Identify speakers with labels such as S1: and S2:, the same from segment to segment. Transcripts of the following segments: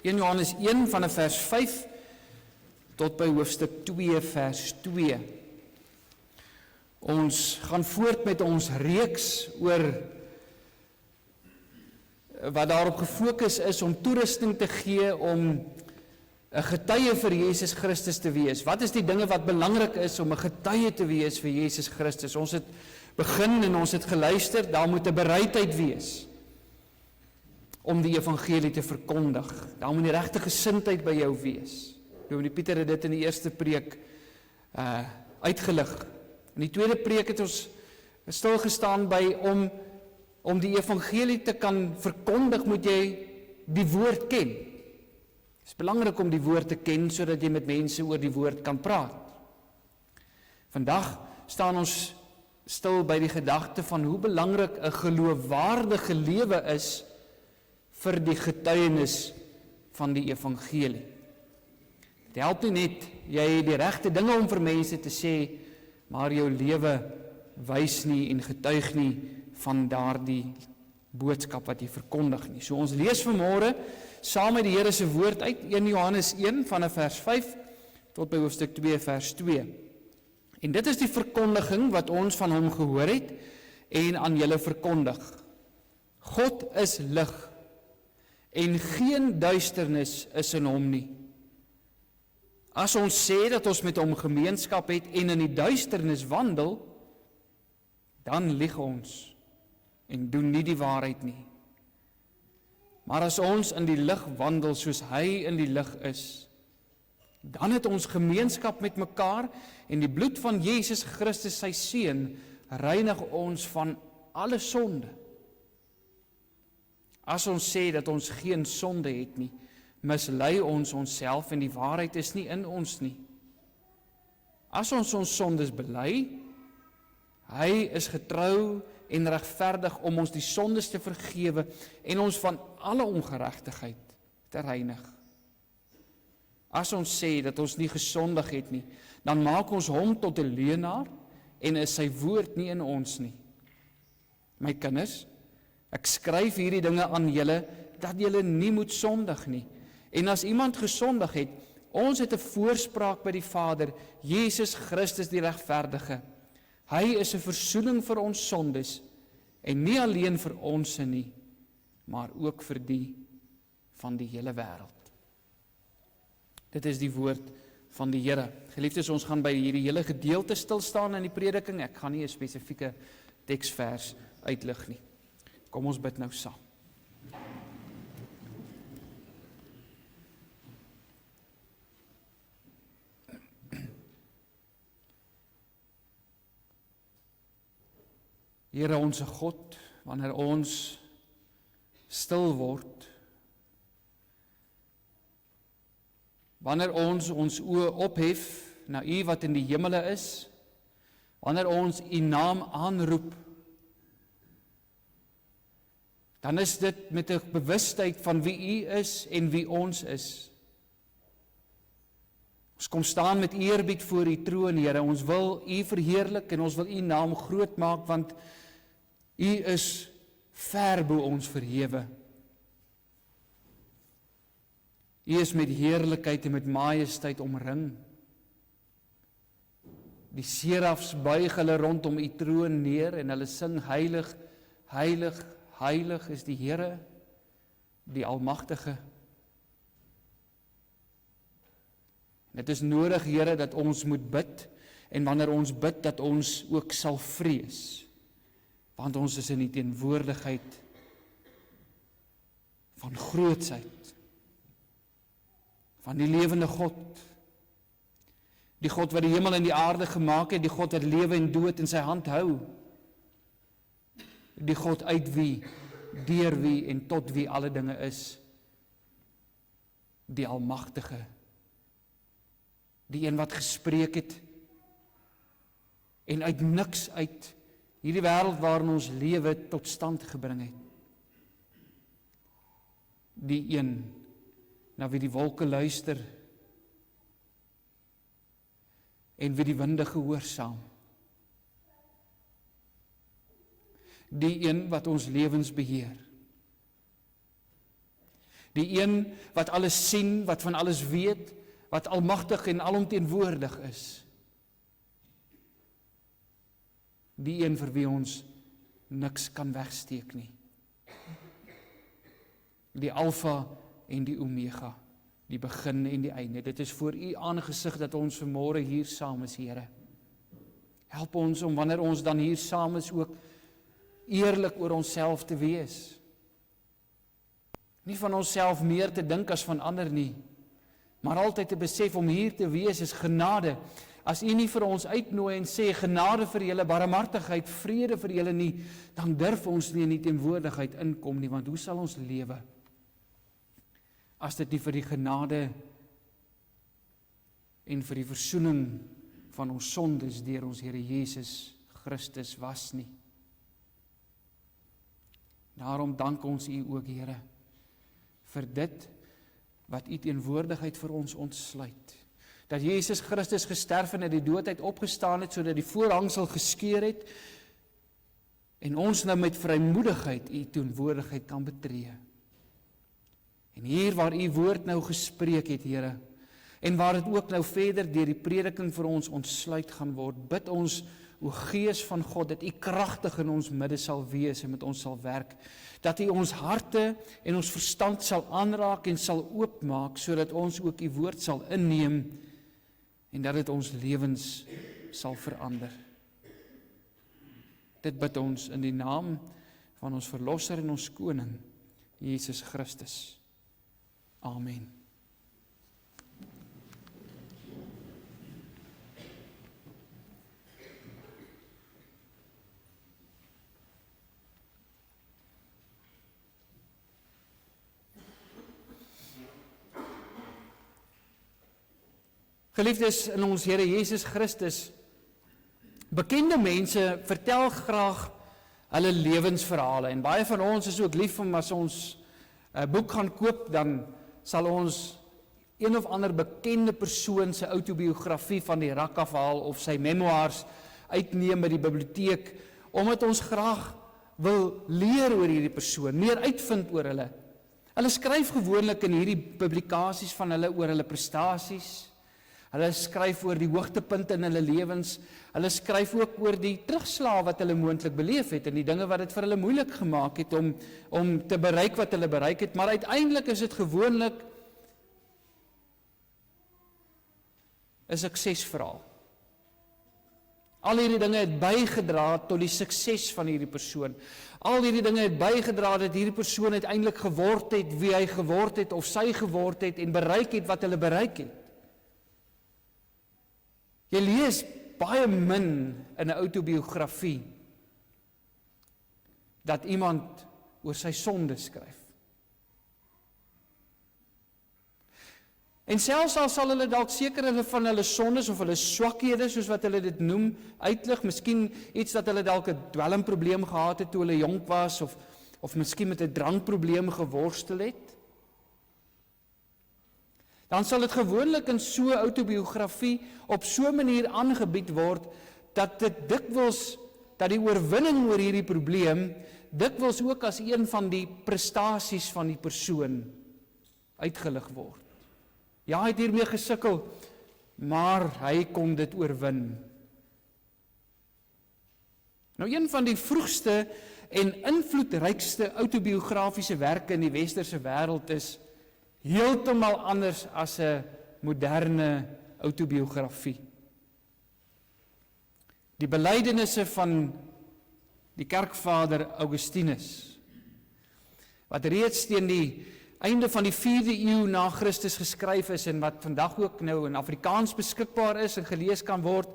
S1: 1 Johannes 1 vanaf vers 5 tot by hoofstuk 2 vers 2. Ons gaan voort met ons reeks oor wat daarop gefokus is om toerusting te gee om 'n getuie vir Jesus Christus te wees. Wat is die dinge wat belangrik is om 'n getuie te wees vir Jesus Christus? Ons het begin en ons het geluister, daar moet 'n bereidheid wees om die evangelie te verkondig. Daar moet die regte gesindheid by jou wees. Dominee Pieter het dit in die eerste preek uitgelig. In die tweede preek het ons stilgestaan by om die evangelie te kan verkondig, moet jy die woord ken. Het is belangrik om die woord te ken, sodat jy met mense oor die woord kan praat. Vandag staan ons stil by die gedagte van hoe belangrik 'n geloofwaardige lewe is vir die getuienis van die evangelie. Dit help nie net, jy het die regte dinge om vir mense te sê, maar jou lewe wys nie en getuig nie van daardie boodskap wat jy verkondig nie. So ons lees vanmôre saam met die Here se woord uit 1 Johannes 1 vanaf vers 5 tot by hoofstuk 2 vers 2. En dit is die verkondiging wat ons van hom gehoor het en aan julle verkondig. God is lig en geen duisternis is in hom nie. As ons sê dat ons met hom gemeenskap het en in die duisternis wandel, dan lieg ons en doen nie die waarheid nie. Maar as ons in die lig wandel soos hy in die lig is, dan het ons gemeenskap met mekaar en die bloed van Jesus Christus sy seun reinig ons van alle sonde. As ons sê dat ons geen sonde het nie, mislei ons onsself en die waarheid is nie in ons nie. As ons sondes bely, hy is getrou en regverdig om ons die sondes te vergewe en ons van alle ongeregtigheid te reinig. As ons sê dat ons nie gesondig het nie, dan maak ons hom tot 'n leienaar en is sy woord nie in ons nie. My kinders, ek skryf hierdie dinge aan julle, dat julle nie moet sondig nie. En as iemand gesondig het, ons het 'n voorspraak by die Vader, Jesus Christus die regverdige. Hy is 'n versoening vir ons sondes, en nie alleen vir ons nie, maar ook vir die van die hele wêreld. Dit is die woord van die Here. Geliefdes, ons gaan by hierdie hele gedeelte stil staan in die prediking. Ek gaan nie 'n spesifieke teksvers uitlig nie. Kom ons bid nou saam. Here onse God, wanneer ons stil word, wanneer ons oë ophef na U wat in die hemele is, wanneer ons U naam aanroep, dan is dit met 'n bewustheid van wie U is en wie ons is. Ons kom staan met eerbied voor U troon, Here. Ons wil U verheerlik en ons wil U naam groot maak, want U is ver bo ons verhewe. U is met heerlikheid en met majesteit omring. Die serafs buig hulle rondom U troon neer en hulle sing heilig, heilig, heilig is die Here, die Almagtige. Dit is nodig, Here, dat ons moet bid, en wanneer ons bid, dat ons ook sal vrees, want ons is in die teenwoordigheid van grootsheid, van die lewende God, die God wat die hemel en die aarde gemaak het, die God wat lewe en dood in sy hand hou, die God uit wie, deur wie en tot wie alle dinge is, die Almagtige, die een wat gespreek het en uit niks uit hierdie wêreld waarin ons lewe tot stand gebring het. Die een na wie die wolke luister en wie die winde gehoorsaam. Die een wat ons lewens beheer. Die een wat alles sien, wat van alles weet, wat almagtig en alomteenwoordig is. Die een vir wie ons niks kan wegsteek nie. Die Alfa en die Omega, die begin en die einde. Dit is voor U aangesig dat ons vanmôre hier saam is, Here. Help ons om wanneer ons dan hier saam is ook eerlik oor onsself te wees. Nie van onsself meer te dink as van ander nie, maar altyd te besef om hier te wees is genade. As U nie vir ons uitnooi en sê genade vir julle, barmhartigheid, vrede vir julle nie, dan durf ons nie in die teenwoordigheid inkom nie, want hoe sal ons lewe as dit nie vir die genade en vir die versoening van ons sondes deur ons Here Jesus Christus was nie. Daarom dank ons U ook, Here, vir dit wat U teenwoordigheid vir ons ontsluit. Dat Jesus Christus gesterf en uit die dood uit opgestaan het, sodat die voorhangsel geskeur het, en ons nou met vrymoedigheid U teenwoordigheid kan betree. En hier waar U woord nou gespreek het, Here, en waar dit ook nou verder deur die prediking vir ons ontsluit gaan word, bid ons, o Gees van God, dat U kragtig in ons midde sal wees en met ons sal werk, dat U ons harte en ons verstand sal aanraak en sal oopmaak, sodat ons ook U woord sal inneem en dat dit ons lewens sal verander. Dit bid ons in die naam van ons Verlosser en ons Koning, Jesus Christus. Amen. Geliefdes in ons Here Jesus Christus, bekende mense vertel graag hulle lewensverhale en baie van ons is ook lief om as ons 'n boek gaan koop, dan sal ons een of ander bekende persoon se autobiografie van die rak afhaal of sy memoirs uitneem by die biblioteek, omdat ons graag wil leer oor hierdie persoon, meer uitvind oor hulle. Hulle skryf gewoonlik in hierdie publikasies van hulle oor hulle prestasies. Hulle skryf oor die hoogtepunte in hulle lewens. Hulle skryf ook oor die terugslae wat hulle moontlik beleef het en die dinge wat dit vir hulle moeilik gemaak het om te bereik wat hulle bereik het. Maar uiteindelik is dit gewoonlik 'n suksesverhaal. Al hierdie dinge het bygedra tot die sukses van hierdie persoon. Al hierdie dinge het bygedra dat hierdie persoon uiteindelik geword het wie hy geword het of sy geword het en bereik het wat hulle bereik het. Jy lees baie min in 'n autobiografie dat iemand oor sy sonde skryf. En selfs al sal hulle dalk seker van hulle sondes of hulle swakhede, soos wat hulle dit noem, uitlig, miskien iets dat hulle dalk 'n dwelmprobleem gehad het toe hulle jonk was, of miskien met 'n drankprobleem geworstel het, dan sal dit gewoonlik in so 'n autobiografie op so 'n manier aangebied word, dat dit dikwels, dat die oorwinning oor hierdie probleem, dikwels ook as een van die prestasies van die persoon uitgelig word. Ja, hy het hiermee gesukkel, maar hy kon dit oorwin. Nou, een van die vroegste en invloedrykste autobiografiese werke in die westerse wêreld is heeltemal anders as 'n moderne autobiografie. Die belydenisse van die kerkvader Augustinus, wat reeds teen die einde van die 4de eeu na Christus geskryf is en wat vandag ook nou in Afrikaans beskikbaar is en gelees kan word.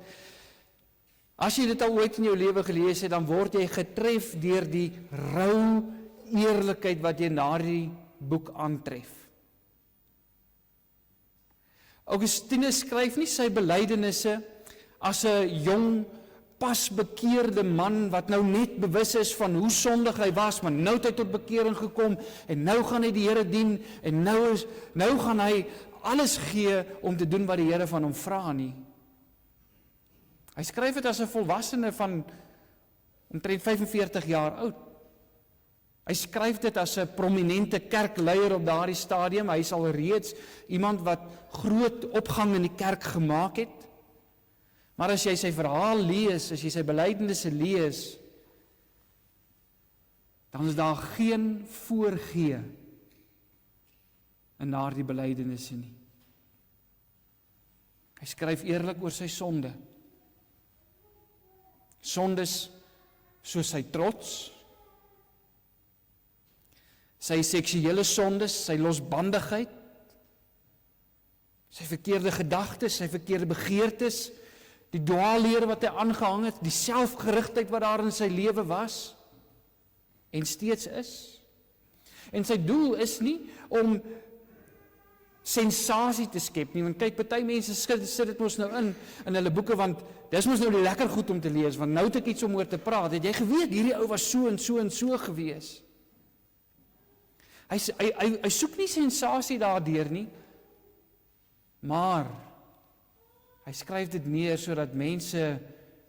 S1: As jy dit al ooit in jou lewe gelees het, dan word jy getref deur die rou eerlikheid wat jy na die boek aantref. Augustinus skryf nie sy belydenisse as 'n jong, pasbekeerde man wat nou net bewus is van hoe sondig hy was, maar nou het hy tot bekering gekom en nou gaan hy die Here dien en nou gaan hy alles gee om te doen wat die Here van hom vra nie. Hy skryf dit as 'n volwassene van omtrent 45 jaar oud. Hy skryf dit as 'n prominente kerkleier op daardie stadium. Hy is al reeds iemand wat groot opgang in die kerk gemaak het. Maar as jy sy verhaal lees, as jy sy belydenisse lees, dan is daar geen voorgee in daardie belydenisse nie. Hy skryf eerlik oor sy sonde. Sondes soos sy trots, sy seksuele sondes, sy losbandigheid, sy verkeerde gedagtes, sy verkeerde begeertes, die dwaallere wat hy aangehang het, die selfgerigtheid wat daar in sy lewe was en steeds is. En sy doel is nie om sensasie te skep nie, want kyk, party mense sit dit mos nou in hulle boeke, want dis mos nou lekker goed om te lees, want nou het ek iets om oor te praat. Het jy geweet, hierdie ou was so en so en so gewees? Hy soek nie sensasie daardeur nie, maar hy skryf dit neer sodat mense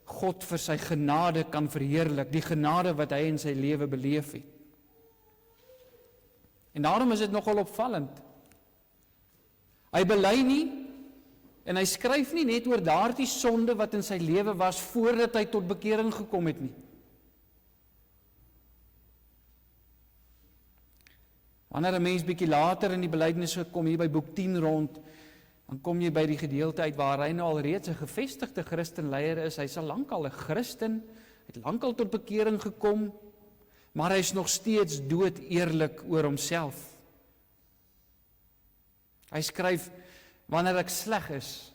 S1: God vir sy genade kan verheerlik, die genade wat hy in sy lewe beleef het. En daarom is dit nogal opvallend. Hy bely nie, en hy skryf nie net oor daardie sonde wat in sy lewe was, voordat hy tot bekering gekom het nie. Wanneer 'n mens bietjie later in die belydenisse kom, hier by boek 10 rond, dan kom jy by die gedeelte uit waar hy nou al reeds 'n gevestigde Christenleier is. Hy's al lankal 'n Christen, het lankal tot bekering gekom, maar hy's nog steeds dood eerlik oor homself. Hy skryf, wanneer ek sleg is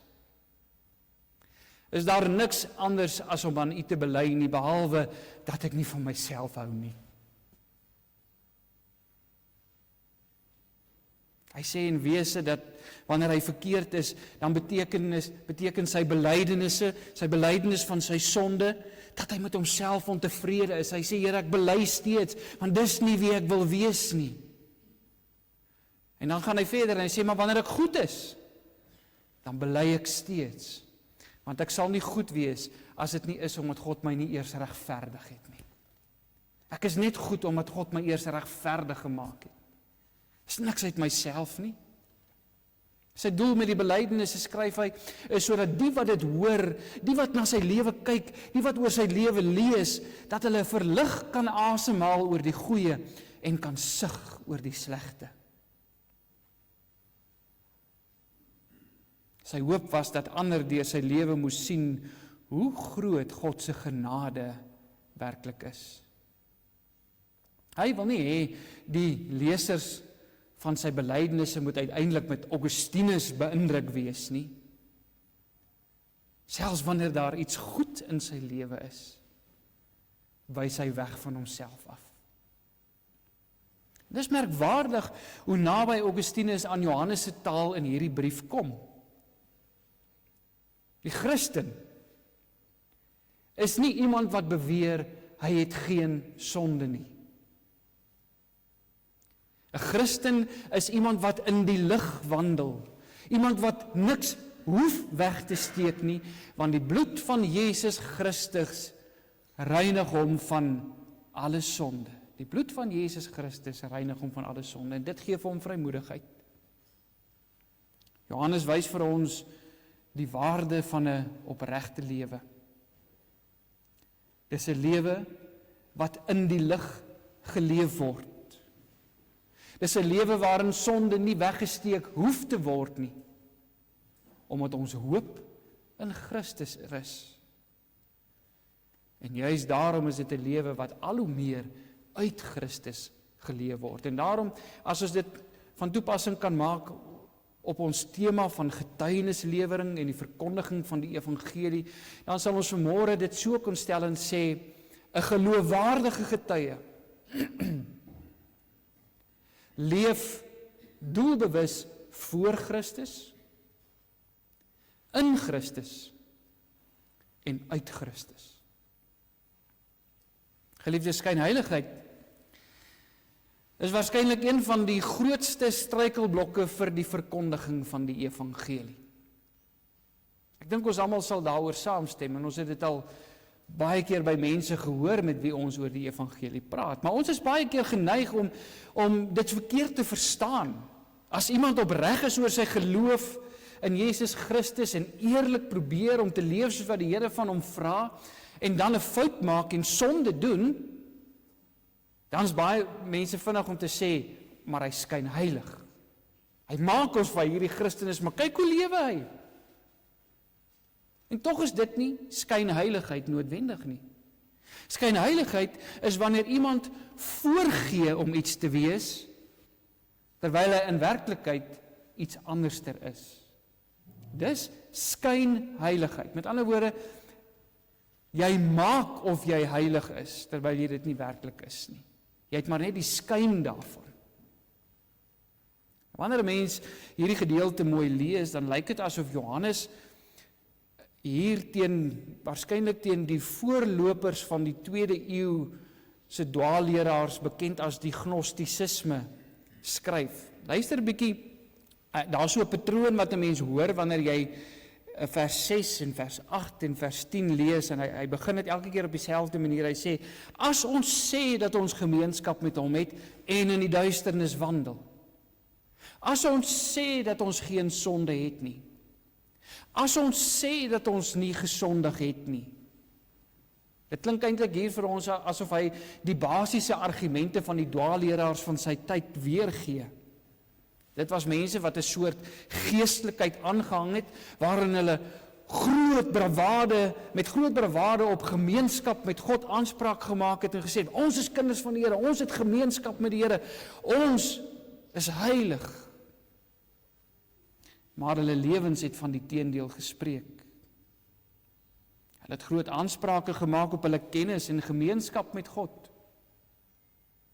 S1: daar niks anders as om aan U te bely nie, behalwe dat ek nie van myself hou nie. Hy sê in wese dat wanneer hy verkeerd is, dan beteken sy belydenis van sy sonde, dat hy met homself ontevrede is. Hy sê, Here, ek bely steeds, want dis nie wie ek wil wees nie. En dan gaan hy verder en hy sê, maar wanneer ek goed is, dan bely ek steeds. Want ek sal nie goed wees, as dit nie is omdat God my nie eers regverdig het nie. Ek is net goed omdat God my eers regverdig gemaak het. Dis niks uit myself nie. Sy doel met die belydenisse, skryf hy, is sodat die wat dit hoor, die wat na sy lewe kyk, die wat oor sy lewe lees, dat hulle verlig kan asemhaal oor die goeie en kan sug oor die slegte. Sy hoop was dat ander deur sy lewe moes sien hoe groot God se genade werklik is. Hy wil nie hê die lesers van sy belydenisse moet uiteindelik met Augustinus beïndruk wees nie. Selfs wanneer daar iets goed in sy lewe is, wys hy weg van homself af. Dis merkwaardig hoe naby Augustinus aan Johannes se taal in hierdie brief kom. Die Christen is nie iemand wat beweer hy het geen sonde nie. 'n Christen is iemand wat in die lig wandel, iemand wat niks hoef weg te steek nie, want die bloed van Jesus Christus reinig hom van alle sonde. Die bloed van Jesus Christus reinig hom van alle sonde, en dit gee vir hom vrymoedigheid. Johannes wys vir ons die waarde van 'n opregte lewe. Dis 'n lewe wat in die lig geleef word. Dis 'n lewe waarin sonde nie weggesteek hoef te word nie, omdat ons hoop in Christus is. En juist daarom is dit 'n lewe wat al hoe meer uit Christus geleef word. En daarom, as ons dit van toepassing kan maak op ons tema van getuienislewering en die verkondiging van die evangelie, dan sal ons vanmôre dit so kon stel en sê, 'n geloofwaardige getuie leef doelbewus voor Christus, in Christus en uit Christus. Geliefdes, skynheiligheid is waarskynlik een van die grootste struikelblokke vir die verkondiging van die evangelie. Ek dink ons almal sal daaroor saamstem, en ons het dit al baie keer by mense gehoor met wie ons oor die evangelie praat, maar ons is baie keer geneig om dit verkeerd te verstaan. As iemand opreg is oor sy geloof in Jesus Christus en eerlik probeer om te leef soos wat die Here van hom vra, en dan 'n fout maak en sonde doen, dan is baie mense vinnig om te sê, maar hy skyn heilig. Hy maak ons van hierdie Christen is, maar kyk hoe lewe hy. En tog is dit nie skynheiligheid noodwendig nie. Skynheiligheid is wanneer iemand voorgee om iets te wees, terwyl hy in werklikheid iets anderster is. Dis skynheiligheid. Met ander woorde, jy maak of jy heilig is, terwyl jy dit nie werklik is nie. Jy het maar net die skyn daarvan. Wanneer 'n mens hierdie gedeelte mooi lees, dan lyk dit asof Johannes hier waarskynlik teen die voorlopers van die 2de eeu se dwaalleraars, bekend as die gnostisisme, skryf. Luister 'n bietjie, daar's so 'n patroon wat 'n mens hoor wanneer jy vers 6 en vers 8 en vers 10 lees, en hy begin dit elke keer op dieselfde manier. Hy sê, as ons sê dat ons gemeenskap met hom het en in die duisternis wandel, as ons sê dat ons geen sonde het nie, as ons sê dat ons nie gesondig het nie. Dit klink eintlik hier vir ons asof hy die basiese argumente van die dwaalleraars van sy tyd weergee. Dit was mense wat 'n soort geestelikheid aangehang het, waarin hulle met groot bravade op gemeenskap met God aanspraak gemaak het en gesê het, ons is kinders van die Here, ons het gemeenskap met die Here, ons is heilig. Maar hulle lewens het van die teendeel gespreek. Hulle het groot aansprake gemaak op hulle kennis en gemeenskap met God.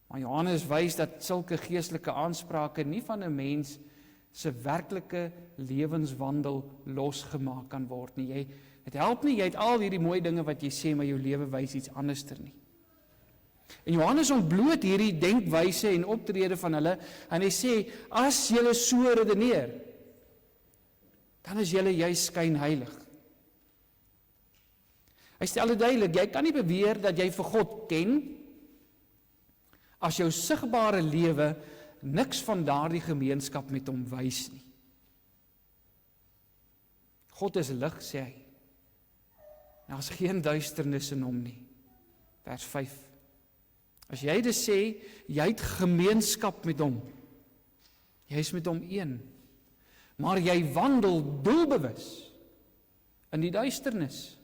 S1: Maar Johannes wys dat sulke geestelike aansprake nie van 'n mens se werklike lewenswandel losgemaak kan word nie. Het help nie, jy het al hierdie mooi dinge wat jy sê, maar jou lewe wys iets anderster nie. En Johannes ontbloot hierdie denkwyse en optrede van hulle, en hy sê, as julle so redeneer, dan is julle juis skynheilig. Hy stel dit duidelik, jy kan nie beweer dat jy vir God ken, as jou sigbare lewe niks van daardie gemeenskap met hom wys nie. God is lig, sê hy. Daar is geen duisternis in hom nie. Vers 5. As jy dit sê, jy het gemeenskap met hom. Jy is met hom een. Maar jy wandel doelbewus in die duisternis.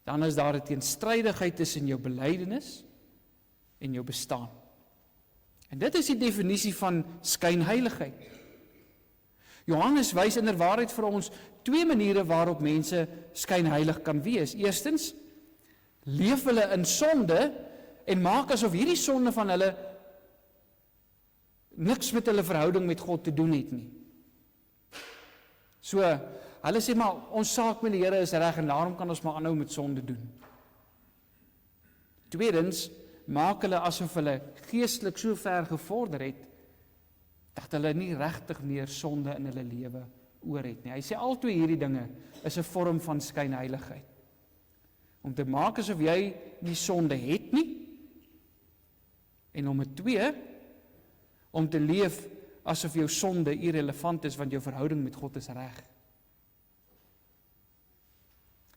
S1: Dan is daar 'n teenstrydigheid tussen jou belydenis en jou bestaan. En dit is die definisie van skynheiligheid. Johannes wys inderwaarheid vir ons 2 maniere waarop mense skynheilig kan wees. Eerstens, leef hulle in sonde en maak asof hierdie sonde van hulle niks met hulle verhouding met God te doen het nie. So, hulle sê maar, ons saak met die Here is reg en daarom kan ons maar aanhou met sonde doen. Tweedens, maak hulle asof hulle geestelik so ver gevorder het, dat hulle nie regtig meer sonde in hulle lewe oor het nie. Hy sê al 2 hierdie dinge is 'n vorm van skynheiligheid. Om te maak asof jy nie sonde het nie, en om 'n 2, om te leef asof jou sonde irrelevant is, want jou verhouding met God is reg.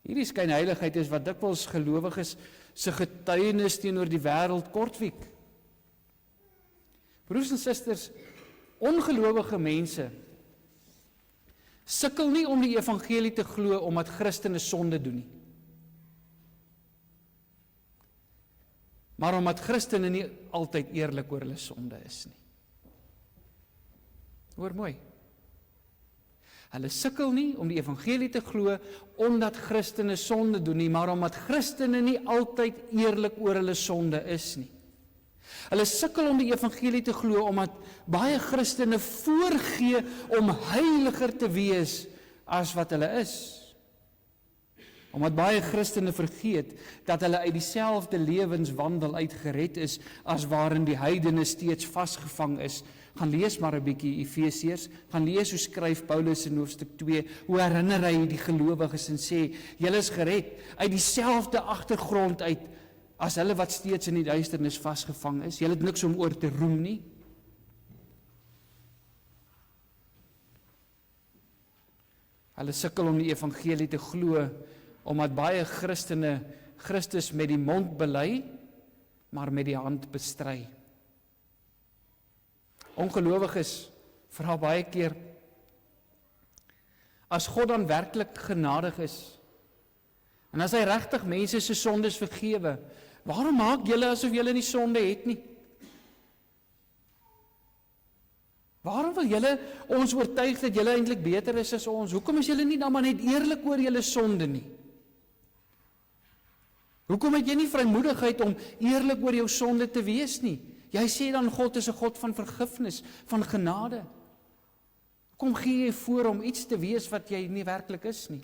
S1: Hierdie skynheiligheid is wat dikwels gelowiges se getuienis teenoor die wêreld kortwiek. Broers en susters, ongelowige mense sukkel nie om die evangelie te glo omdat Christene sonde doen nie. Maar omdat Christene nie altyd eerlik oor hulle sonde is nie. Hoor mooi. Hulle sukkel nie om die evangelie te glo omdat Christene sonde doen nie, maar omdat Christene nie altyd eerlik oor hulle sonde is nie. Hulle sukkel om die evangelie te glo omdat baie Christene voorgee om heiliger te wees as wat hulle is. Omdat baie Christene vergeet dat hulle uit dieselfde lewenswandel uitgered is as waarin die heidene steeds vasgevang is. Gaan lees maar 'n bietjie Efesiërs, gaan lees hoe skryf Paulus in hoofstuk 2, hoe herinner hy die gelowiges en sê, julle is gered uit dieselfde agtergrond uit as hulle wat steeds in die duisternis vasgevang is. Julle het niks om oor te roem nie. Hulle sukkel om die evangelie te glo, omdat baie Christene Christus met die mond bely, maar met die hand bestry. Ongelowiges vra baie keer, as God dan werklik genadig is, en as hy regtig mense se sondes vergewe, waarom maak julle asof julle nie sonde het nie? Waarom wil julle ons oortuig dat julle eintlik beter is as ons? Hoekom is julle nie dan maar net eerlik oor julle sonde nie? Hoekom het jy nie vrymoedigheid om eerlik oor jou sonde te wees nie? Jy sê dan God is 'n God van vergifnis, van genade. Kom gee jy voor om iets te wees wat jy nie werklik is nie.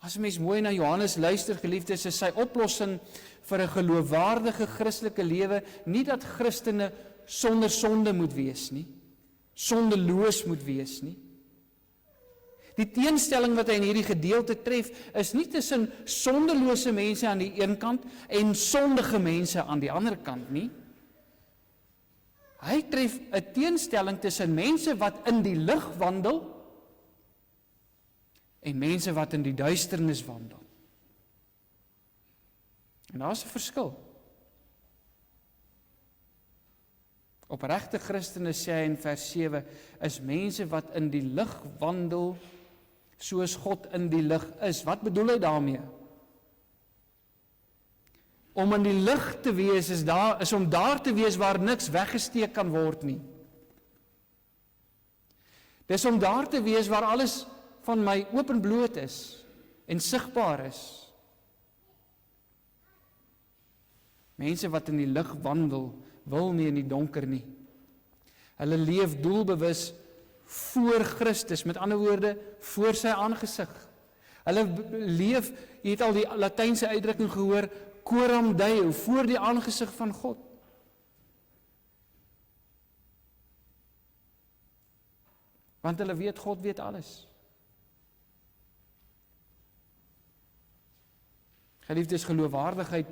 S1: As 'n mens mooi na Johannes luister, geliefdes, is sy oplossing vir 'n geloofwaardige Christelike lewe nie dat Christene sonder sonde moet wees nie, sondeloos moet wees nie. Die teenstelling wat hy in hierdie gedeelte tref, is nie tussen sondelose mense aan die een kant en sondige mense aan die ander kant nie. Hy tref 'n teenstelling tussen mense wat in die lig wandel en mense wat in die duisternis wandel. En daar is 'n verskil. Opregte Christene, sê hy in vers 7, is mense wat in die lig wandel soos God in die lig is. Wat bedoel hy daarmee? Om in die lig te wees is om daar te wees waar niks weggesteek kan word nie. Dis om daar te wees waar alles van my openbloot is en sigbaar is. Mense wat in die lig wandel, wil nie in die donker nie. Hulle leef doelbewus voor Christus, met ander woorde, voor sy aangesig. Hulle leef, jy het al die Latynse uitdrukking gehoor, coram Deo, voor die aangesig van God. Want hulle weet, God weet alles. Geliefdes, geloofwaardigheid,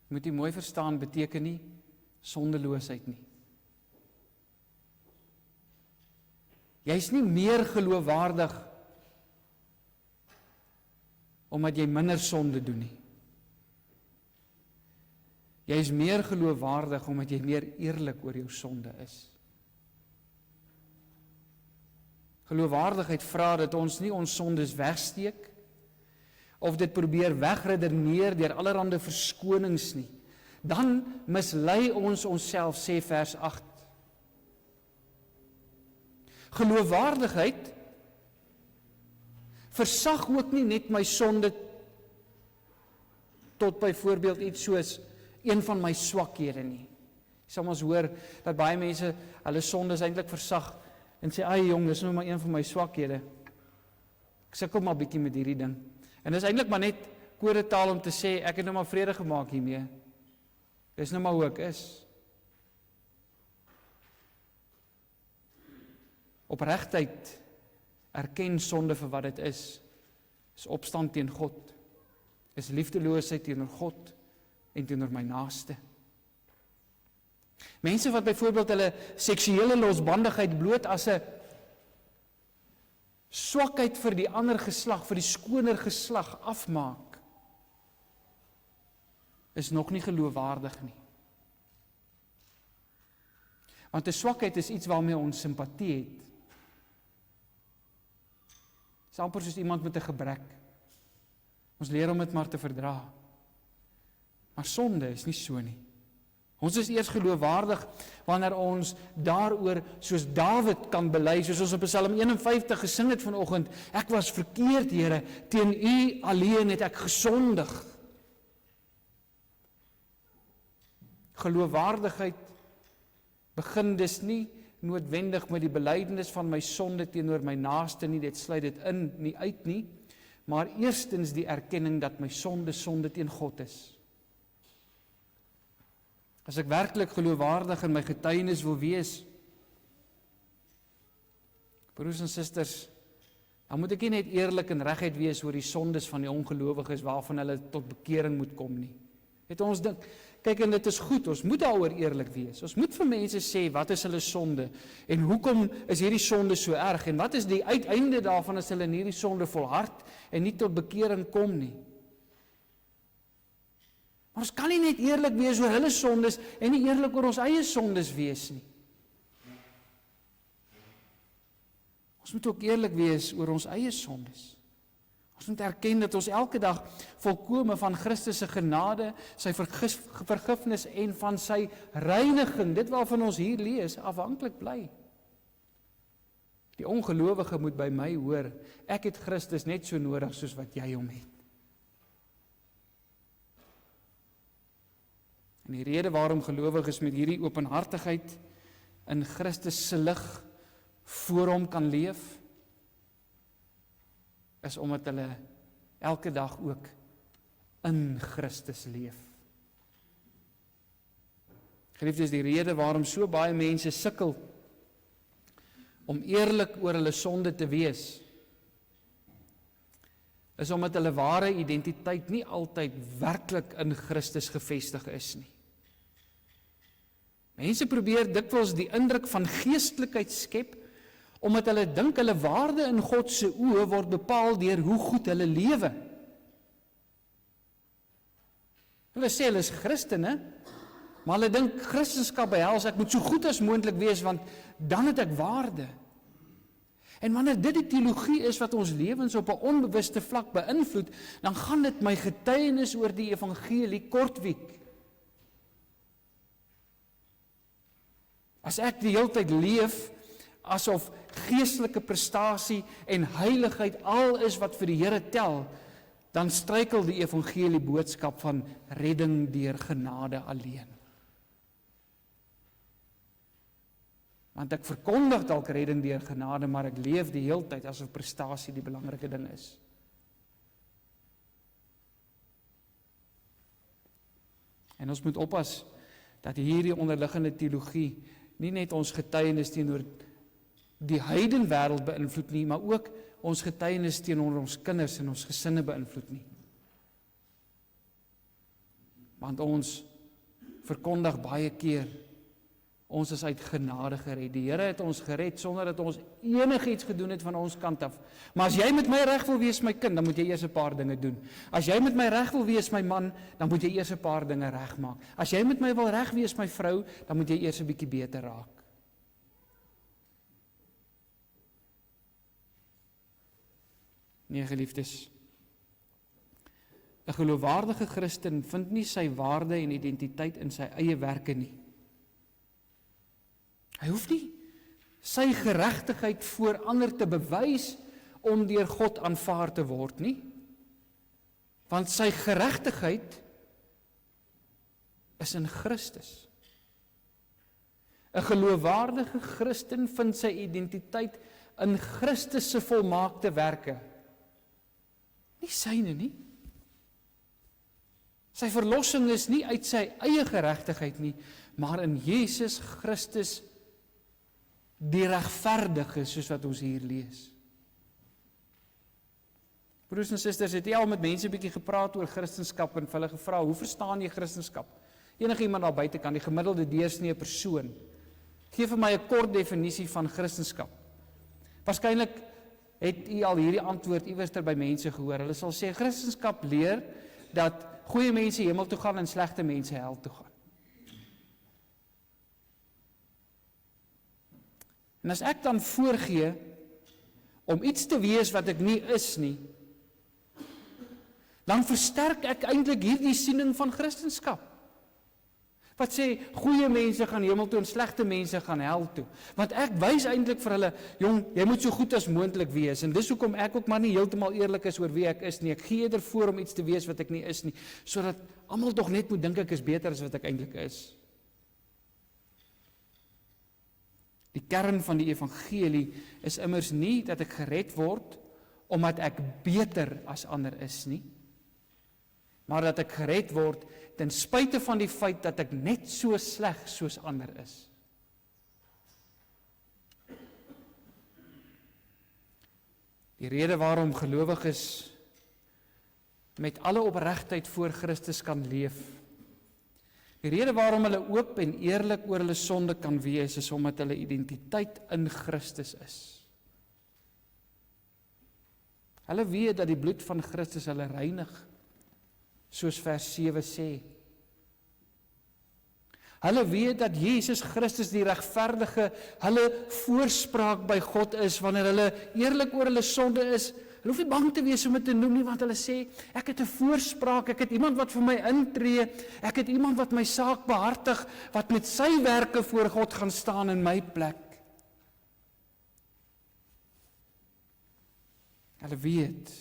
S1: moet jy mooi verstaan, beteken nie sondeloosheid nie. Jy is nie meer geloofwaardig omdat jy minder sonde doen nie. Jy is meer geloofwaardig omdat jy meer eerlik oor jou sonde is. Geloofwaardigheid vra dat ons nie ons sondes wegsteek of dit probeer wegredeneer deur allerhande verskonings nie. Dan mislei ons onsself, sê vers 8. Geloofwaardigheid versag ook nie net my sonde tot byvoorbeeld iets soos een van my swakhede nie. Jy sal ons hoor dat baie mense hulle sondes eintlik versag en sê, "Ag jong, dis nou maar een van my swakhede. Ek sukkel maar bietjie met hierdie ding." En dis eintlik maar net kodetaal om te sê, ek het nou maar vrede gemaak hiermee. Dis nou maar hoe ek is. Opregtheid erken sonde vir wat dit is opstand teen God, is liefdeloosheid teenoor God en teenoor my naaste. Mense wat byvoorbeeld hulle seksuele losbandigheid bloot as 'n swakheid vir die ander geslag, vir die skoner geslag afmaak, is nog nie geloofwaardig nie. Want 'n swakheid is iets waarmee ons simpatie het. Dis amper soos iemand met 'n gebrek. Ons leer om dit maar te verdra. Maar sonde is nie so nie. Ons is eers geloofwaardig wanneer ons daaroor soos Dawid kan bely, soos ons op Psalm 51 gesing het vanoggend, ek was verkeerd, Here, teen U alleen het ek gesondig. Geloofwaardigheid begin dus nie noodwendig met die belydenis van my sonde teenoor my naaste nie, dit sluit dit in, nie uit nie, maar eerstens die erkenning dat my sonde teen God is. As ek werklik geloofwaardig in my getuienis wil wees, broers en susters, dan moet ek nie net eerlik en reguit wees oor die sondes van die ongelowiges waarvan hulle tot bekering moet kom nie. Het ons dink, kyk, en dit is goed, ons moet daaroor eerlik wees. Ons moet vir mense sê, wat is hulle sonde, en hoekom is hierdie sonde so erg, en wat is die uiteinde daarvan as hulle in hierdie sonde volhard, en nie tot bekering kom nie. Maar ons kan nie net eerlik wees oor hulle sondes, en nie eerlik oor ons eie sondes wees nie. Ons moet ook eerlik wees oor ons eie sondes. Ons moet erken dat ons elke dag volkome van Christus se genade, sy vergifnis en van sy reiniging, dit waarvan ons hier lees, afhanklik bly. Die ongelowige moet by my hoor, ek het Christus net so nodig soos wat jy hom het. En die rede waarom gelowiges met hierdie openhartigheid in Christus se lig voor hom kan leef, is omdat hulle elke dag ook in Christus leef. Geliefdes, die rede waarom so baie mense sukkel om eerlik oor hulle sonde te wees, is omdat hulle ware identiteit nie altyd werklik in Christus gevestig is nie. Mense probeer dikwels die indruk van geestelikheid skep, omdat hulle dink hulle waarde in God se oë word bepaal deur hoe goed hulle lewe. Hulle sê hulle is Christene, maar hulle dink Christendom behels ek moet so goed as moontlik wees, want dan het ek waarde. En wanneer dit die teologie is wat ons lewens op 'n onbewuste vlak beïnvloed, dan gaan dit my getuienis oor die evangelie kortwiek. As ek die hele tyd leef asof geestelike prestasie en heiligheid al is wat vir die Here tel, dan struikel die evangelie boodskap van redding deur genade alleen. Want ek verkondig dalk redding deur genade, maar ek leef die hele tyd asof prestasie die belangrike ding is. En ons moet oppas dat hierdie onderliggende teologie nie net ons getuienis teenoor die heidenwêreld beïnvloed nie, maar ook ons getuienis teenoor ons kinders en ons gesinne beïnvloed nie. Want ons verkondig baie keer, ons is uit genade gered. Die Here het ons gered sonder dat ons enigiets gedoen het van ons kant af. Maar as jy met my reg wil wees my kind, dan moet jy eers 'n paar dinge doen. As jy met my reg wil wees my man, dan moet jy eers 'n paar dinge regmaak. As jy met my wil reg wees my vrou, dan moet jy eers 'n bietjie beter raak. Nee, geliefdes, 'n geloofwaardige Christen vind nie sy waarde en identiteit in sy eie werke nie. Hy hoef nie sy geregtigheid voor ander te bewys om deur God aanvaar te word nie, want sy geregtigheid is in Christus. 'n geloofwaardige Christen vind sy identiteit in Christus se volmaakte werke. Nie syne nie. Sy verlossing is nie uit sy eie geregtigheid nie, maar in Jesus Christus die regverdige, soos wat ons hier lees. Broers en susters, het jy al met mense 'n bietjie gepraat oor Christendom en vir hulle gevra, hoe verstaan jy Christendom? Enige iemand daar buite kan, die gemiddelde deursnee persoon. Gee vir my 'n kort definisie van Christendom. Waarskynlik het u al hierdie antwoord iewers by mense gehoor. Hulle sal sê, Christendom leer dat goeie mense hemel toe gaan en slegte mense hel toe gaan. En as ek dan voorgee om iets te wees wat ek nie is nie, dan versterk ek eintlik hierdie siening van Christendom. Wat sê, goeie mense gaan hemel toe en slegte mense gaan hel toe. Want ek wys eintlik vir hulle, jong, jy moet so goed as moontlik wees. En dis hoekom ek ook maar nie heeltemal eerlik is oor wie ek is nie. Ek gee eerder voor om iets te wees wat ek nie is nie, sodat almal tog net moet dink ek is beter as wat ek eintlik is. Die kern van die evangelie is immers nie dat ek gered word omdat ek beter as ander is nie, maar dat ek gered word ten spyte van die feit dat ek net so sleg soos ander is. Die rede waarom gelowiges met alle opregtheid voor Christus kan leef, die rede waarom hulle oop en eerlik oor hulle sonde kan wees, is omdat hulle identiteit in Christus is. Hulle weet dat die bloed van Christus hulle reinig, soos vers 7 sê. Hulle weet dat Jesus Christus die regverdige, hulle voorspraak by God is, wanneer hulle eerlik oor hulle sonde is. Hulle hoef nie bang te wees om dit te noem nie, want hulle sê, ek het 'n voorspraak, ek het iemand wat vir my intree, ek het iemand wat my saak behartig, wat met sy werke voor God gaan staan in my plek. Hulle weet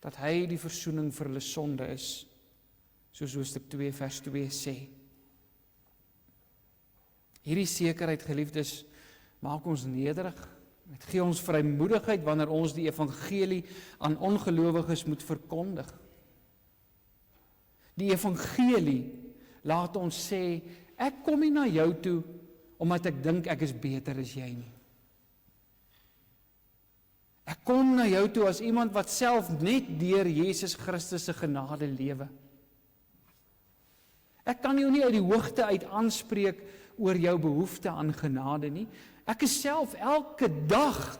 S1: dat hy die versoening vir hulle sonde is, soos Hoofstuk 2 vers 2 sê. Hierdie sekerheid, geliefdes, maak ons nederig. Het gee ons vrymoedigheid wanneer ons die evangelie aan ongelowiges moet verkondig. Die evangelie laat ons sê, ek kom nie na jou toe omdat ek dink ek is beter as jy nie. Ek kom na jou toe as iemand wat self net deur Jesus Christus se genade lewe. Ek kan jou nie uit die hoogte uit aanspreek oor jou behoefte aan genade nie. Ek is self elke dag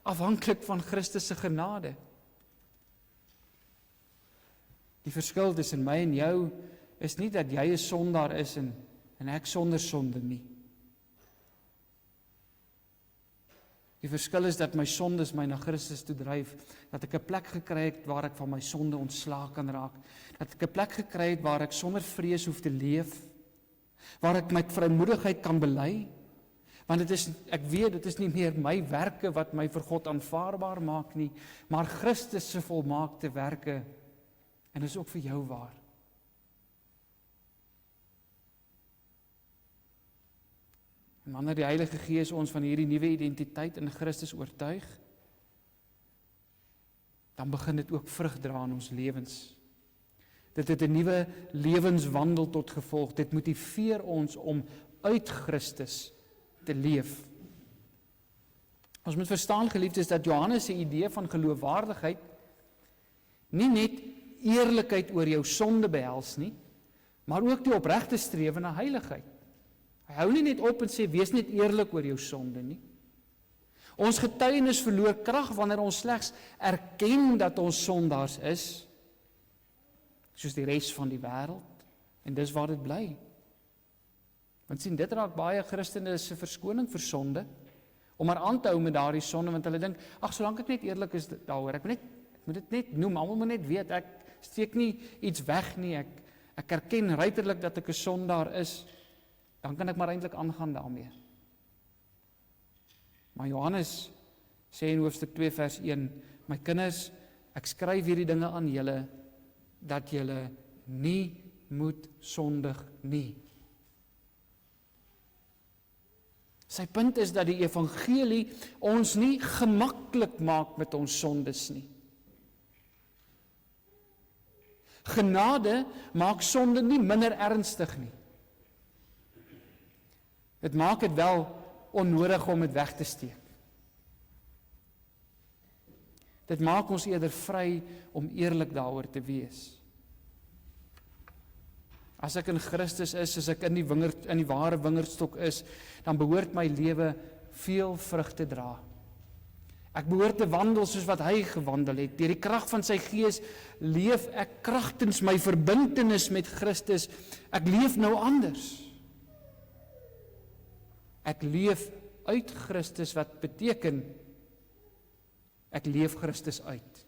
S1: afhanklik van Christus se genade. Die verskil tussen my en jou is nie dat jy 'n sondaar is en ek sonder sonde nie. Die verskil is dat my sondes my na Christus toe dryf, dat ek 'n plek gekry het waar ek van my sonde ontslae kan raak, dat ek 'n plek gekry het waar ek sonder vrees hoef te leef, waar ek met vrymoedigheid kan bely, want ek weet, dit is nie meer my werke wat my vir God aanvaarbaar maak nie, maar Christus se volmaakte werke, en dit is ook vir jou waar. En wanneer die Heilige Gees ons van hierdie nuwe identiteit in Christus oortuig, dan begin dit ook vrug dra in ons lewens. Dit het 'n nuwe lewenswandel tot gevolg. Dit motiveer ons om uit Christus te leef. Ons moet verstaan, geliefdes, dat Johannes se idee van geloofwaardigheid nie net eerlikheid oor jou sonde behels nie, maar ook die opregte strewe na heiligheid. Hy hou nie net op en sê, wees net eerlik oor jou sonde nie. Ons getuienis verloor krag wanneer ons slegs erken dat ons sondaars is, soos die res van die wêreld, en dis waar dit bly. Want sien, dit raak baie Christene se verskoning vir sonde, om maar aan te hou met daardie sonde, want hulle dink, ag, solank ek net eerlik is daaroor, ek moet dit net noem, almal moet net weet, ek steek nie iets weg nie, ek erken ruiterlik dat ek 'n sondaar is, dan kan ek maar eintlik aangaan daarmee. Maar Johannes sê in hoofstuk 2 vers 1, my kinders, ek skryf hierdie dinge aan julle, dat julle nie moet sondig nie. Sy punt is dat die evangelie ons nie gemaklik maak met ons sondes nie. Genade maak sonde nie minder ernstig nie. Dit maak dit wel onnodig om dit weg te steek. Dit maak ons eerder vry om eerlik daaroor te wees. As ek in Christus is, as ek in die ware wingerdstok is, dan behoort my lewe veel vrug te dra. Ek behoort te wandel soos wat hy gewandel het. Deur die krag van sy Gees leef ek kragtens my verbintenis met Christus. Ek leef nou anders. Ek leef uit Christus, wat beteken ek leef Christus uit.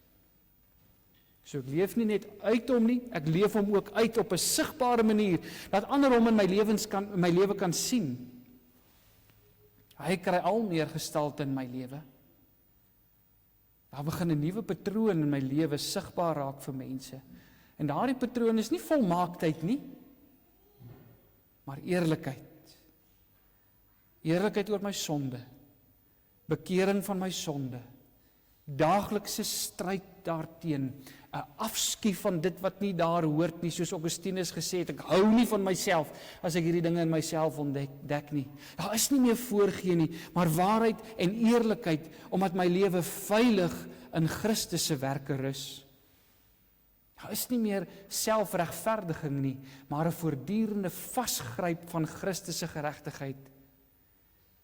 S1: So ek leef nie net uit hom nie, ek leef hom ook uit op 'n sigbare manier, dat ander hom in my lewe kan sien. Hy kry al meer gestalte in my lewe. Daar begin 'n nuwe patroon in my lewe sigbaar raak vir mense. En daardie patroon is nie volmaaktheid nie, maar eerlikheid. Eerlikheid oor my sonde, bekering van my sonde, daaglikse stryd daarteen, 'n afskie van dit wat nie daar hoort nie, soos Augustinus gesê het, ek hou nie van myself as ek hierdie dinge in myself ontdek nie. Daar is nie meer voorgee nie, maar waarheid en eerlikheid, omdat my lewe veilig in Christus se werke rus. Daar is nie meer selfregverdiging nie, maar 'n voortdurende vasgryp van Christus se geregtigheid.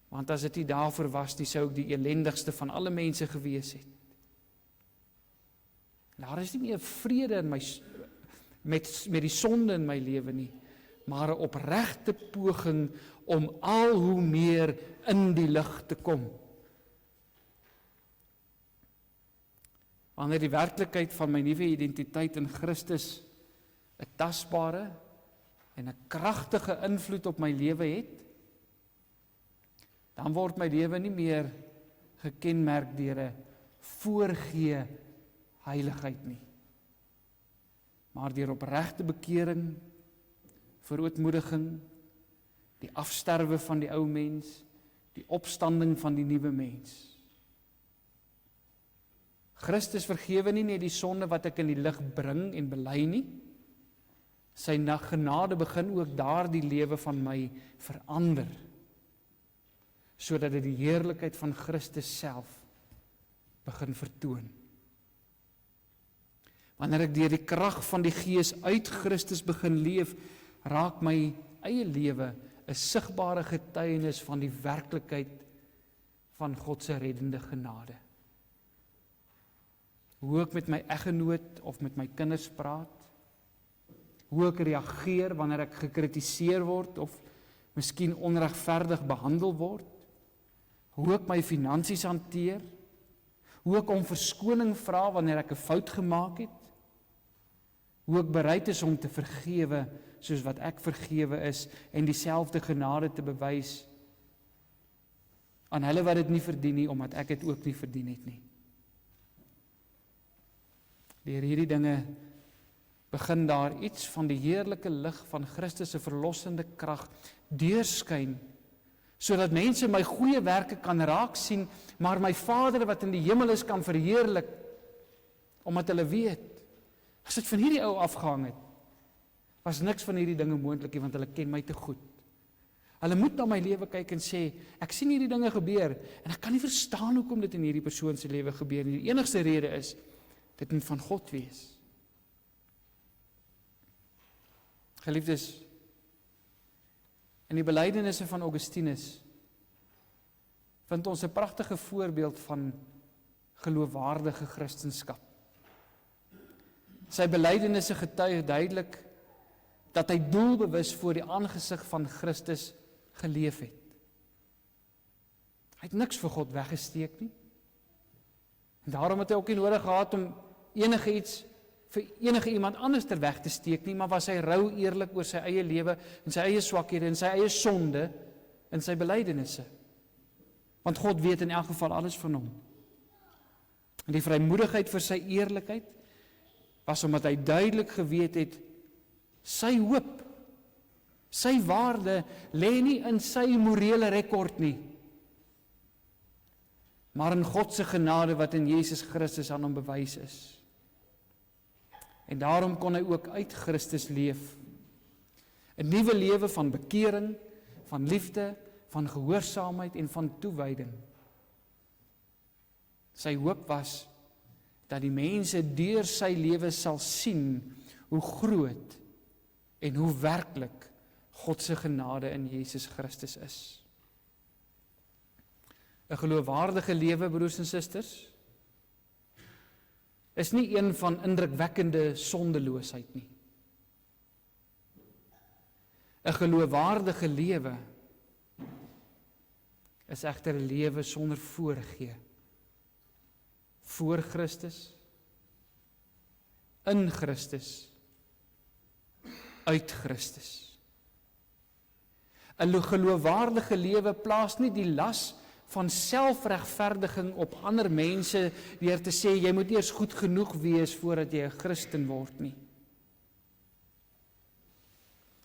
S1: Want as dit nie daarvoor was nie, sou ek die elendigste van alle mense gewees het. Daar is nie meer vrede in met die sonde in my lewe nie, maar 'n opregte poging om al hoe meer in die lig te kom. Wanneer die werklikheid van my nuwe identiteit in Christus 'n tasbare en 'n kragtige invloed op my lewe het, dan word my lewe nie meer gekenmerk deur 'n voorgee heiligheid nie, maar deur opregte bekering, verootmoediging, die afsterwe van die ou mens, die opstanding van die nuwe mens. Christus vergewe nie net die sonde wat ek in die lig bring en bely nie. Sy genade begin ook daardie lewe van my verander, sodat dit die heerlikheid van Christus self begin vertoon. Wanneer ek deur die krag van die Gees uit Christus begin leef, raak my eie lewe 'n sigbare getuienis van die werklikheid van God se reddende genade. Hoe ek met my eggenoot of met my kinders praat, hoe ek reageer wanneer ek gekritiseer word of miskien onregverdig behandel word, hoe ek my finansies hanteer, hoe ek om verskoning vra wanneer ek 'n fout gemaak het, hoe ek bereid is om te vergewe soos wat ek vergewe is en dieselfde genade te bewys aan hulle wat dit nie verdien nie, omdat ek dit ook nie verdien het nie. Deur hierdie dinge begin daar iets van die heerlike lig van Christus se verlossende krag deurskyn, sodat mense my goeie werke kan raak sien, maar my Vader wat in die hemel is kan verheerlik, omdat hulle weet, as dit van hierdie ou afgehang het, was niks van hierdie dinge moontlik nie, want hulle ken my te goed. Hulle moet na my lewe kyk en sê, ek sien hierdie dinge gebeur, en ek kan nie verstaan hoekom dit in hierdie persoon se lewe gebeur nie. Die enigste rede is, dit moet van God wees. Geliefdes, in die belydenisse van Augustinus vind ons 'n pragtige voorbeeld van geloofwaardige Christendom. Sy belydenisse getuig duidelik dat hy doelbewus voor die aangesig van Christus geleef het. Hy het niks vir God weggesteek nie. En daarom het hy ook nie nodig gehad om enige iets vir enige iemand anders ter weg te steek nie, maar was hy rou eerlik oor sy eie lewe en sy eie swakhede en sy eie sonde in sy belydenisse. Want God weet in elk geval alles van hom. En die vrymoedigheid vir sy eerlikheid was omdat hy duidelik geweet het, sy hoop, sy waarde lê nie in sy morele rekord nie, maar in God se genade wat in Jesus Christus aan hom bewys is. En daarom kon hy ook uit Christus leef. 'n nuwe lewe van bekering, van liefde, van gehoorsaamheid en van toewyding. Sy hoop was dat die mense deur sy lewe sal sien hoe groot en hoe werklik God se genade in Jesus Christus is. 'n geloofwaardige lewe, broers en susters, is nie een van indrukwekkende sondeloosheid nie. 'n geloofwaardige lewe is egter 'n lewe sonder voorgee. Voor Christus, in Christus, uit Christus. 'n geloofwaardige lewe plaas nie die las van selfregverdiging op ander mense deur te sê, jy moet eers goed genoeg wees voordat jy 'n Christen word nie.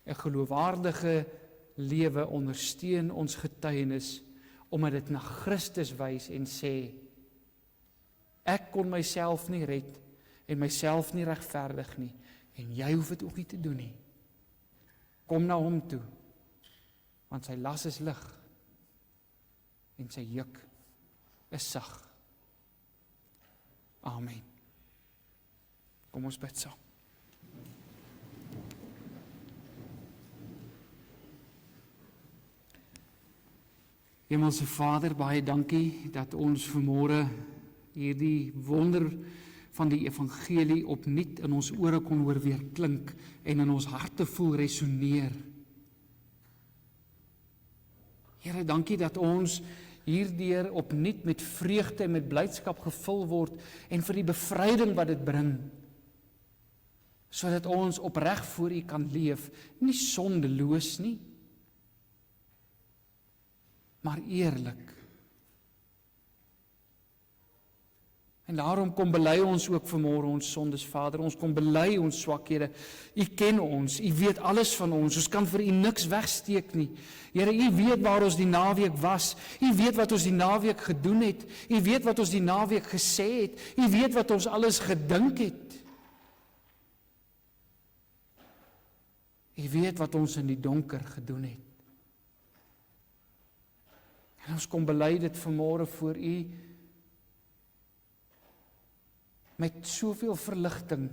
S1: 'n geloofwaardige lewe ondersteun ons getuienis, omdat dit na Christus wys en sê, ek kon myself nie red, en myself nie regverdig nie, en jy hoef dit ook nie te doen nie. Kom na hom toe, want sy las is lig, en sy juk is sag. Amen. Kom ons bid saam. Hemelse Vader, baie dankie dat ons vanmôre hierdie wonder van die evangelie opnuut in ons ore kon hoor weer klink en in ons harte voel resoneer. Here, dankie dat ons hierdeur opnuut met vreugde en met blydskap gevul word en vir die bevryding wat dit bring, sodat ons opreg voor U kan leef, nie sondeloos nie, maar eerlik. En daarom kom bely ons ook vanmôre ons sondes, Vader. Ons kom bely ons swakhede. U ken ons, U weet alles van ons kan vir U niks wegsteek nie. Here, U weet waar ons die naweek was. U weet wat ons die naweek gedoen het. U weet wat ons die naweek gesê het. U weet wat ons alles gedink het. U weet wat ons in die donker gedoen het. En ons kom bely dit vanmôre voor U met soveel verligting.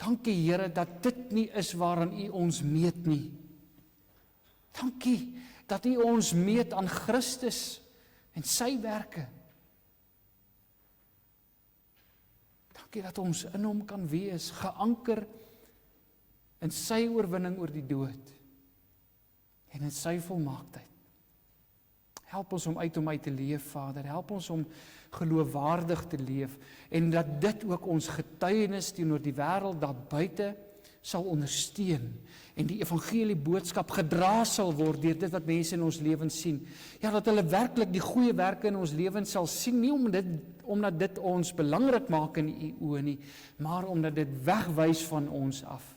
S1: Dankie Here dat dit nie is waaraan U ons meet nie. Dankie dat U ons meet aan Christus en sy werke. Dankie dat ons in hom kan wees, geanker in sy oorwinning oor die dood en in sy volmaaktheid. Help ons om uit te leef, Vader. Help ons om geloofwaardig te leef en dat dit ook ons getuienis teenoor die wêreld daar buite sal ondersteun en die evangelie boodskap gedra sal word deur dit wat mense in ons lewens sien. Ja, dat hulle werklik die goeie werke in ons lewens sal sien, nie omdat dit ons belangrik maak in U oë nie, maar omdat dit wegwys van ons af.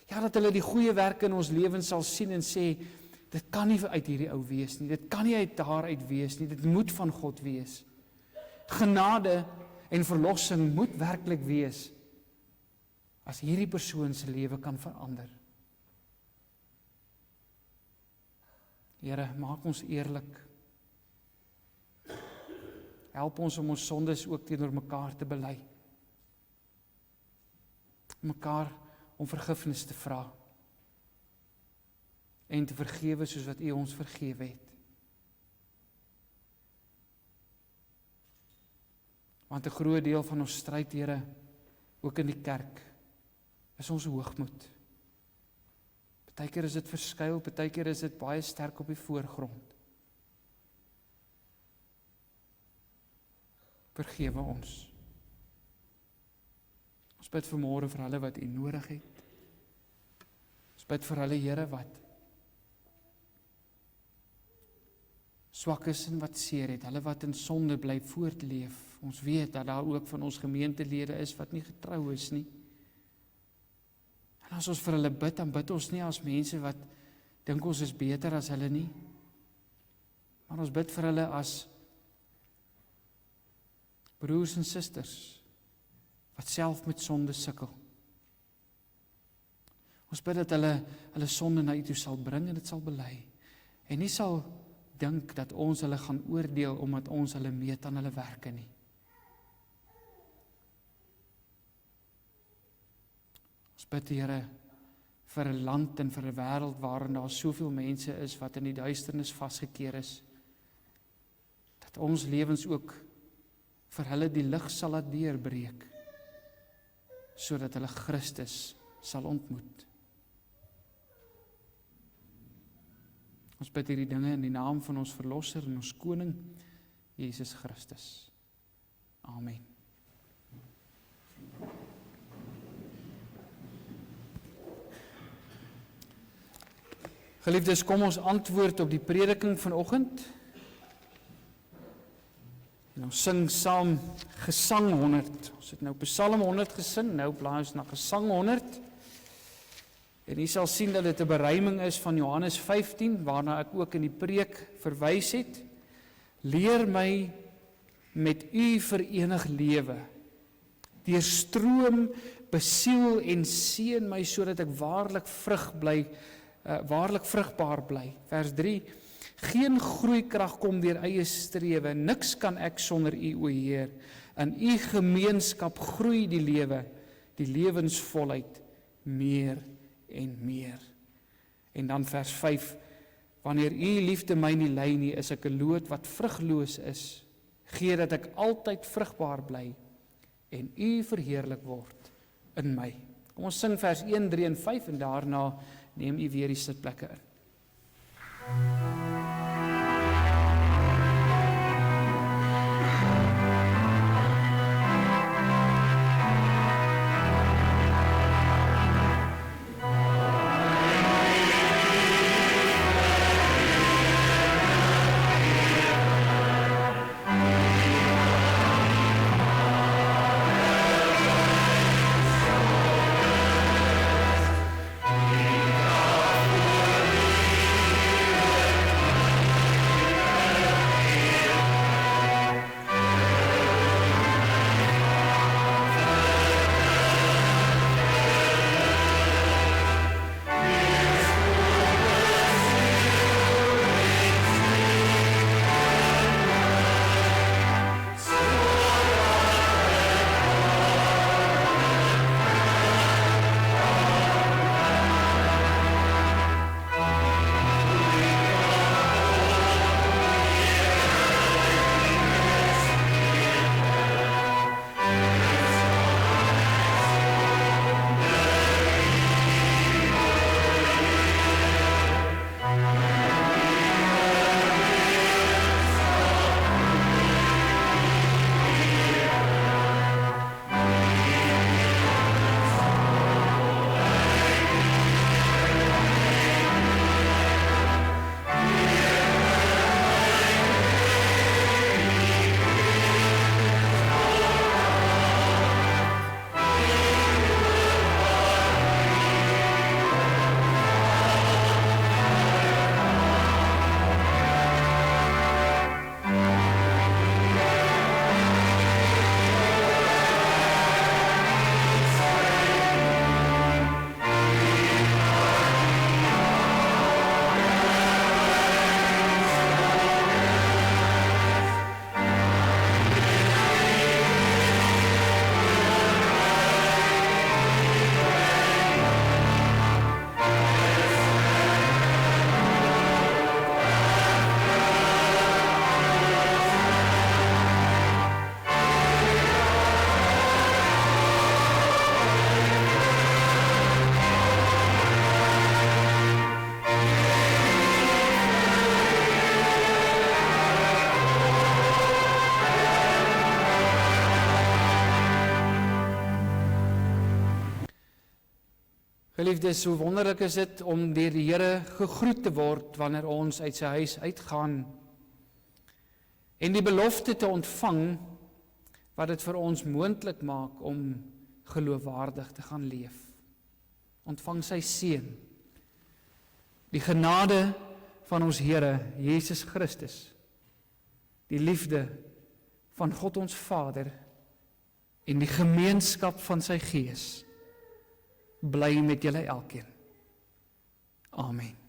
S1: Ja, dat hulle die goeie werke in ons lewens sal sien en sê, dit kan nie uit hierdie ou wees nie, dit kan nie uit daaruit wees nie, dit moet van God wees. Genade en verlossing moet werklik wees, as hierdie persoon se lewe kan verander. Here, maak ons eerlik. Help ons om ons sondes ook teenoor mekaar te bely. Mekaar om vergifnis te vra. En te vergewe soos wat U ons vergewe het. Want 'n groot deel van ons stryd, Here, ook in die kerk, is ons hoogmoed. Partykeer is dit verskuil, partykeer is dit baie sterk op die voorgrond. Vergewe ons. Ons bid vanmôre vir hulle wat U nodig het. Ons bid vir hulle, Here, wat swak is en wat seer het, hulle wat in sonde bly voortleef. Ons weet dat daar ook van ons gemeentelede is wat nie getrou is nie. En as ons vir hulle bid, dan bid ons nie as mense wat dink ons is beter as hulle nie. Maar ons bid vir hulle as broers en susters wat self met sonde sukkel. Ons bid dat hulle sonde na U toe sal bring en dit sal bely. En nie sal dink dat ons hulle gaan oordeel omdat ons hulle meet aan hulle werke nie. Ons bid, Here, vir 'n land en vir 'n wêreld waarin daar soveel mense is wat in die duisternis vasgekeer is, dat ons lewens ook vir hulle die lig sal laat deurbreek, sodat hulle Christus sal ontmoet. Ons bid hierdie dinge in die naam van ons Verlosser en ons Koning, Jesus Christus. Amen. Geliefdes, kom ons antwoord op die prediking vanoggend. En ons sing saam Gesang 100. Ons het nou Psalm 100 gesing, nou blaai ons na Gesang 100. En jy sal sien dat dit 'n beruiming is van Johannes 15, waarna ek ook in die preek verwys het. Leer my met u verenig lewe. Deurstroom, besiel en seën my sodat ek waarlik vrugbaar bly. Vers 3. Geen groeikrag kom deur eie strewe, niks kan ek sonder u, o Heer. In u gemeenskap groei die lewe, die lewensvolheid meer en meer. En dan vers 5. Wanneer u liefde my nie lei nie, is ek 'n loot wat vrugloos is. Gee dat ek altyd vrugbaar bly en u verheerlik word in my. Kom ons sing vers 1, 3 en 5 en daarna neem u weer die sitplekke in. Geliefdes, hoe wonderlik is dit om deur die Here gegroet te word wanneer ons uit sy huis uitgaan en die belofte te ontvang wat dit vir ons moontlik maak om geloofwaardig te gaan leef. Ontvang sy seën, die genade van ons Here Jesus Christus, die liefde van God ons Vader en die gemeenskap van sy Gees bly met julle elkeen. Amen.